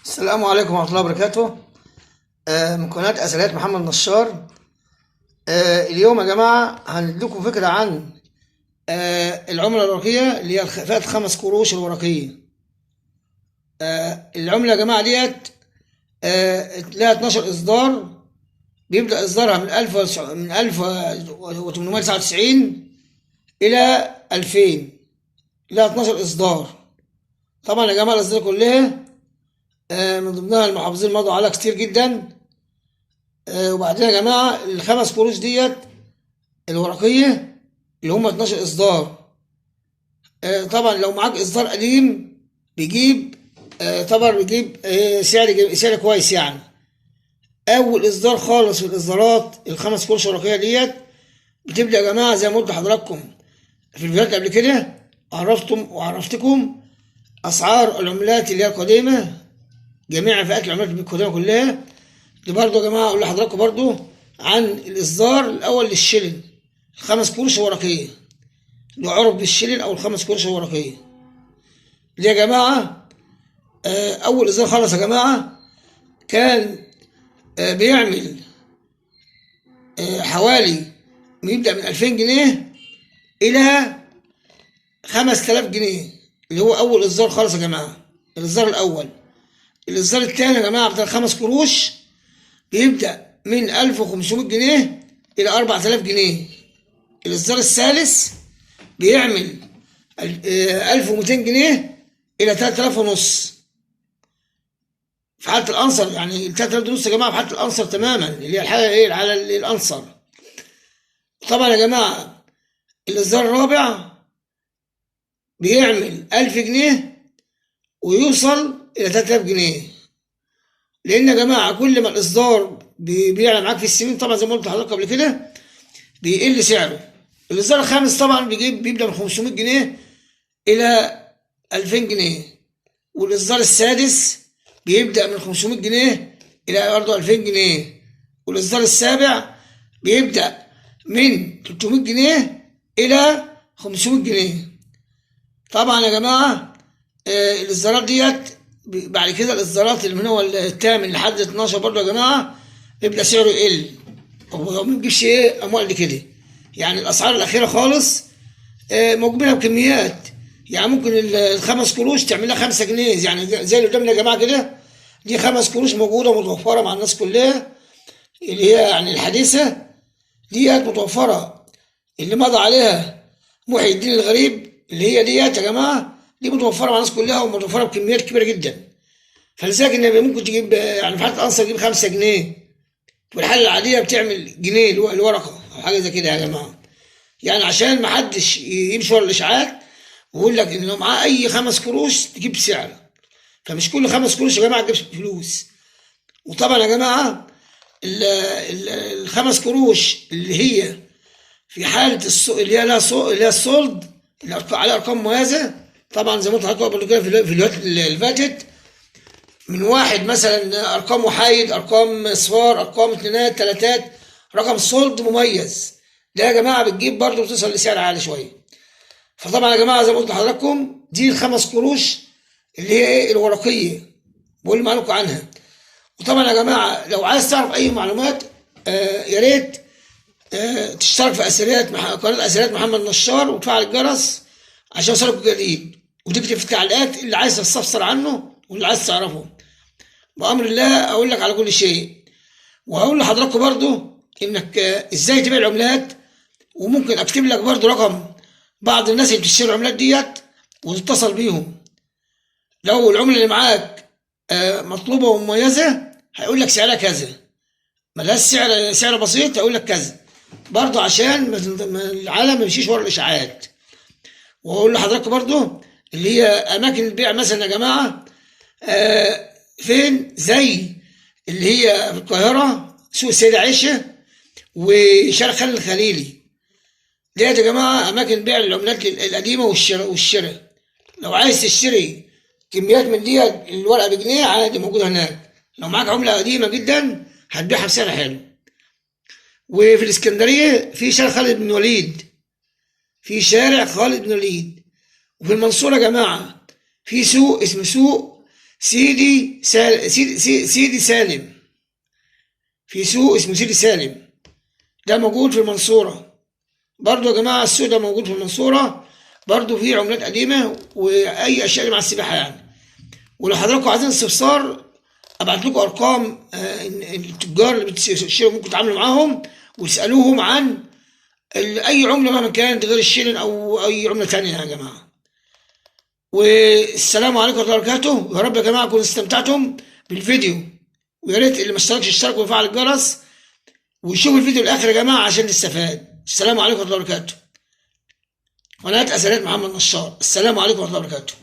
السلام عليكم ورحمة الله وبركاته. من قناة أثريات محمد نشار. اليوم يا جماعة هنديكم فكرة عن العملة الورقية اللي هي فئة 5 قروش الورقية. العملة يا جماعة ديت لها 12 إصدار، بيبدأ إصدارها من 1899 إلى 2000، لها 12 إصدار. طبعا يا جماعة الإصدار كلها من ضمنها المحافظين مضوا عليها كتير جدا. وبعدين يا جماعة ال5 قروش ديت الورقية اللي هم 12 إصدار. طبعا لو معاك إصدار قديم بيجيب طبعا بيجيب سعر كويس يعني. أول إصدار خالص في الإصدارات ال5 قروش الورقية ديت بتبدأ يا جماعة زي ما قلت لحضراتكم في الفيديوهات قبل كده، عرفتكم أسعار العملات اللي هي القديمة، جميع فئات العملات القديمة كلها. دي برضه يا جماعة أقول لحضراتكم برضه عن الإصدار الأول للشلن، ال5 قروش الورقية اللي عرف بالشلن أو ال5 قروش الورقية دي يا جماعة. أول إصدار خالص يا جماعة كان بيعمل حوالي بيبدأ من 2000 جنيه إلى 5000 جنيه، اللي هو أول إصدار خالص يا جماعة، الإصدار الأول. الإصدار الثاني يا جماعة بتاع ال5 قروش بيبدأ من 1500 جنيه إلى 4000 جنيه. الإصدار الثالث بيعمل 1200 جنيه إلى 3500 في حالة الأنصر، يعني 3500 يا جماعة في حالة الأنصر تماما، اللي هي الحالة إيه على الأنصر. طبعا يا جماعة الإصدار الرابع بيعمل 1000 جنيه ويوصل إلى 3000 جنيه، لأن يا جماعة كل ما الإصدار بيعلى معاك في السنين طبعا زي ما قلت لحضرتك قبل كده بيقل سعره. الإصدار الخامس طبعا بيبدأ من 500 جنيه إلى 2000 جنيه، والإصدار السادس بيبدأ من 500 جنيه إلى برضه 2000 جنيه، والإصدار السابع بيبدأ من 300 جنيه إلى 500 جنيه. طبعا يا جماعة الإصدارات ديت بعد كده الإصدارات اللي من هو الثامن لحد 12 برضه يا جماعة بيبدأ سعره يقل، وما بيجيبش أموال قد كده. يعني الأسعار الأخيرة خالص موجودة بكميات، يعني ممكن ال5 قروش تعمل لها 5 جنيه، يعني زي اللي قدامنا يا جماعة كده. دي 5 قروش موجودة متوفرة مع الناس كلها، اللي هي يعني الحديثة ديت متوفرة، اللي مضى عليها محي الدين الغريب اللي هي ديت يا جماعة، دي متوفرة مع الناس كلها ومتوفرة بكميات كبيرة جدا. فلذلك النبي ممكن تجيب يعني في حالة الأنصر تجيب 5 جنيه، والحالة العادية بتعمل جنيه الورقة أو حاجة زي كده يا جماعة. يعني عشان ما حدش يمشي ورا الإشاعات ويقول لك إن لو معاه أي 5 قروش تجيب سعر، فمش كل 5 قروش يا جماعة تجيب فلوس. وطبعا يا جماعة ال5 قروش اللي هي في حالة اللي هي اللي هي الصلد اللي عليها أرقام مميزة، طبعا زي ما قلت لحضرتك قبل كده في الفيديوهات اللي فاتت، من واحد مثلا أرقام محايد، أرقام أصفار، أرقام اتنينات تلاتات، رقم صلد مميز، ده يا جماعة بتجيب برضه بتوصل لسعر عالي شوية. فطبعا يا جماعة زي ما قلت لحضراتكم دي ال5 قروش اللي هي إيه الورقية بقول معلومكم عنها. وطبعا يا جماعة لو عايز تعرف أي معلومات يا ريت تشترك في قناة أثريات محمد نشار وتفعل الجرس عشان يوصلك جديد، وتكتب في التعليقات اللي عايز تستفسر عنه واللي عايز تعرفه. بأمر الله أقول لك على كل شيء، وهقول لحضراتكم برضو إنك إزاي تبيع العملات، وممكن أكتب لك برضو رقم بعض الناس اللي بتشتري العملات ديت وتتصل بيهم. لو العملة اللي معاك مطلوبة ومميزة هيقول لك سعرها كذا، ملهاش سعر بسيط هيقول لك كذا، برضو عشان العالم ما يمشيش ورا الإشاعات. وأقول لحضراتكم برضو اللي هي أماكن البيع مثلا يا جماعة فين، زي اللي هي في القاهرة سوق السيدة عائشة وشارع خالد الخليلي، ديت يا جماعة أماكن بيع العملات القديمة والشراء. لو عايز تشتري كميات من ديت الورقة بجنيه عادي موجودة هناك، لو معاك عملة قديمة جدا هتبيعها بسعر حلو. وفي الإسكندرية في شارع خالد بن وليد، في شارع خالد بن وليد. وفي المنصورة يا جماعة في سوق اسمه سوق سيدي سالم، في سوق اسمه سيدي سالم، ده موجود في المنصورة. برضو يا جماعة السوق ده موجود في المنصورة، برضو فيه عملات قديمة وأي أشياء اللي مع السباحة يعني. ولو حضراتكم عايزين استفسار ابعت لكم ارقام التجار اللي بتشتروا، ممكن تتعاملوا معاهم وتسالوهم عن اي عمله مهما كانت غير الشيلين او اي عمله ثانيه يا جماعه. والسلام عليكم ورحمه الله وبركاته. يا رب يا جماعه تكونوا استمتعتم بالفيديو، ويا ريت اللي ما اشتركش يشترك ويفعل الجرس ويشوف الفيديو الاخر يا جماعه عشان نستفاد. السلام عليكم ورحمه الله وبركاته. قناه اثريات محمد نشار. السلام عليكم ورحمه الله وبركاته.